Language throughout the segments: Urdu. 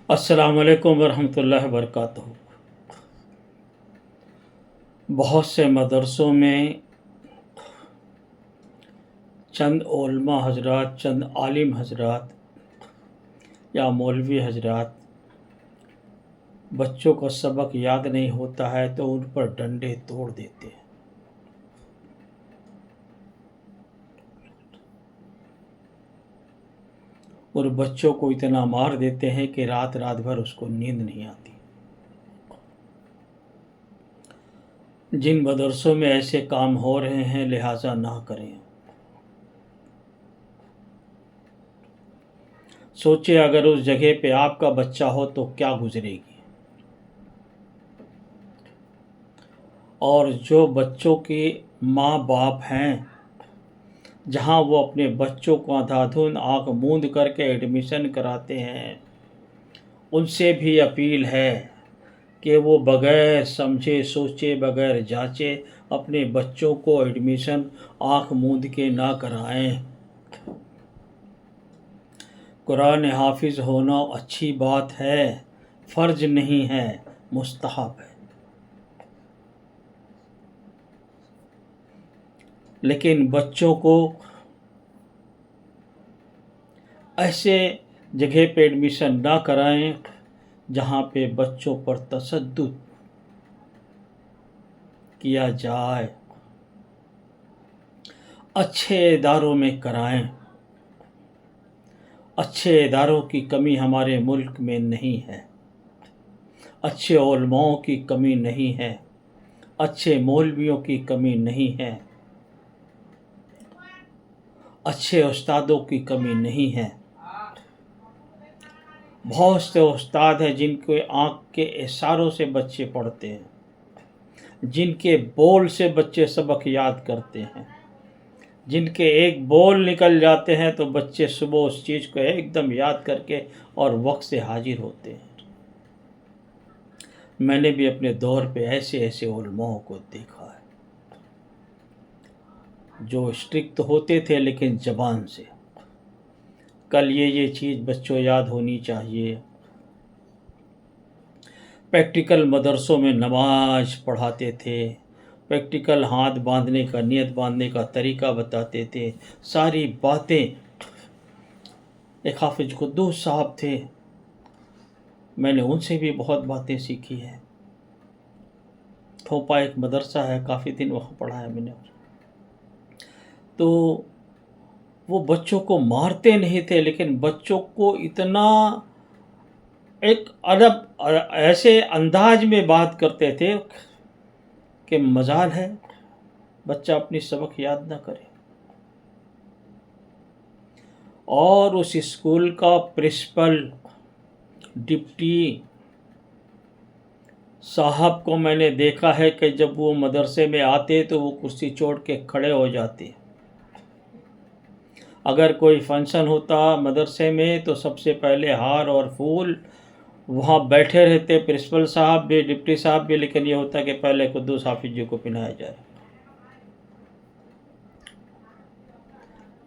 السلام علیکم ورحمۃ اللہ وبرکاتہ۔ بہت سے مدرسوں میں چند علماء حضرات، چند عالم حضرات یا مولوی حضرات بچوں کو سبق یاد نہیں ہوتا ہے تو ان پر ڈنڈے توڑ دیتے ہیں۔ اور بچوں کو اتنا مار دیتے ہیں کہ رات بھر اس کو نیند نہیں آتی۔ جن مدرسوں میں ایسے کام ہو رہے ہیں لہٰذا نہ کریں۔ سوچے اگر اس جگہ پہ آپ کا بچہ ہو تو کیا گزرے گی۔ اور جو بچوں کے ماں باپ ہیں، جہاں وہ اپنے بچوں کو اندھادھند آنکھ موند کر کے ایڈمیشن کراتے ہیں، ان سے بھی اپیل ہے کہ وہ بغیر سمجھے سوچے بغیر جانچے اپنے بچوں کو ایڈمیشن آنکھ موند کے نہ کرائیں۔ قرآن حافظ ہونا اچھی بات ہے، فرض نہیں ہے، مستحب ہے۔ لیکن بچوں کو ایسے جگہ پہ ایڈمیشن نہ کرائیں جہاں پہ بچوں پر تشدد کیا جائے۔ اچھے اداروں میں کرائیں۔ اچھے اداروں کی کمی ہمارے ملک میں نہیں ہے، اچھے علماؤں کی کمی نہیں ہے، اچھے مولویوں کی کمی نہیں ہے، اچھے استادوں کی کمی نہیں ہے۔ بہت سے استاد ہیں جن کے آنکھ کے اشاروں سے بچے پڑھتے ہیں، جن کے بول سے بچے سبق یاد کرتے ہیں، جن کے ایک بول نکل جاتے ہیں تو بچے صبح اس چیز کو ایک دم یاد کر کے اور وقت سے حاضر ہوتے ہیں۔ میں نے بھی اپنے دور پہ ایسے علماء کو دیکھا ہے جو اسٹرکٹ ہوتے تھے لیکن زبان سے کل یہ چیز بچوں یاد ہونی چاہیے۔ پریکٹیکل مدرسوں میں نماز پڑھاتے تھے، پریکٹیکل ہاتھ باندھنے کا، نیت باندھنے کا طریقہ بتاتے تھے، ساری باتیں۔ ایک حافظ قدوس صاحب تھے، میں نے ان سے بھی بہت باتیں سیکھی ہیں۔ ٹھوپا ایک مدرسہ ہے، کافی دن وہاں پڑھا ہے میں نے۔ تو وہ بچوں کو مارتے نہیں تھے لیکن بچوں کو اتنا ایک ادب ایسے انداز میں بات کرتے تھے کہ مجال ہے بچہ اپنی سبق یاد نہ کرے۔ اور اس اسکول کا پرنسپل ڈپٹی صاحب کو میں نے دیکھا ہے کہ جب وہ مدرسے میں آتے تو وہ کرسی چھوڑ کے کھڑے ہو جاتے۔ اگر کوئی فنکشن ہوتا مدرسے میں تو سب سے پہلے ہار اور پھول وہاں بیٹھے رہتے، پرنسپل صاحب بھی ڈپٹی صاحب بھی، لیکن یہ ہوتا کہ پہلے قدوس حافظ جی کو پہنایا جائے۔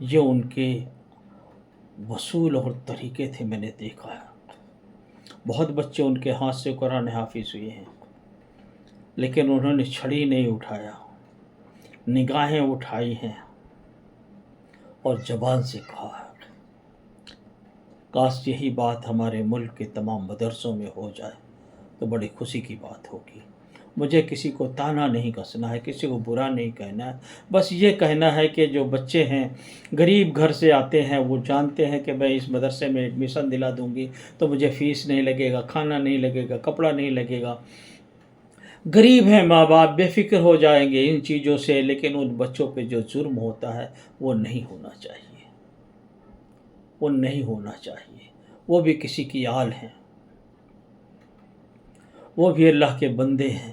یہ ان کے اصول اور طریقے تھے، میں نے دیکھا ہے۔ بہت بچے ان کے ہاتھ سے قرآن حافظ ہوئے ہیں لیکن انہوں نے چھڑی نہیں اٹھایا، نگاہیں اٹھائی ہیں اور زبان سے کہا ہے۔ کاش یہی بات ہمارے ملک کے تمام مدرسوں میں ہو جائے تو بڑی خوشی کی بات ہوگی۔ مجھے کسی کو تانا نہیں کسنا ہے، کسی کو برا نہیں کہنا ہے، بس یہ کہنا ہے کہ جو بچے ہیں غریب گھر سے آتے ہیں وہ جانتے ہیں کہ میں اس مدرسے میں ایڈمیشن دلا دوں گی تو مجھے فیس نہیں لگے گا، کھانا نہیں لگے گا، کپڑا نہیں لگے گا۔ غریب ہیں ماں باپ، بے فکر ہو جائیں گے ان چیزوں سے، لیکن ان بچوں پہ جو ظلم ہوتا ہے وہ نہیں ہونا چاہیے، وہ نہیں ہونا چاہیے۔ وہ بھی کسی کی آل ہیں، وہ بھی اللہ کے بندے ہیں۔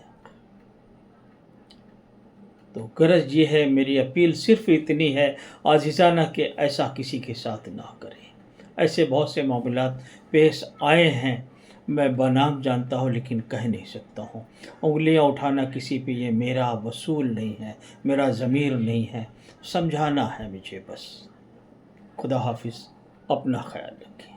تو غرض یہ ہے، میری اپیل صرف اتنی ہے عاجزانہ کہ ایسا کسی کے ساتھ نہ کریں۔ ایسے بہت سے معاملات پیش آئے ہیں، میں بنام جانتا ہوں لیکن کہہ نہیں سکتا ہوں۔ انگلیاں اٹھانا کسی پہ یہ میرا وصول نہیں ہے، میرا ضمیر نہیں ہے، سمجھانا ہے مجھے بس۔ خدا حافظ، اپنا خیال رکھیں۔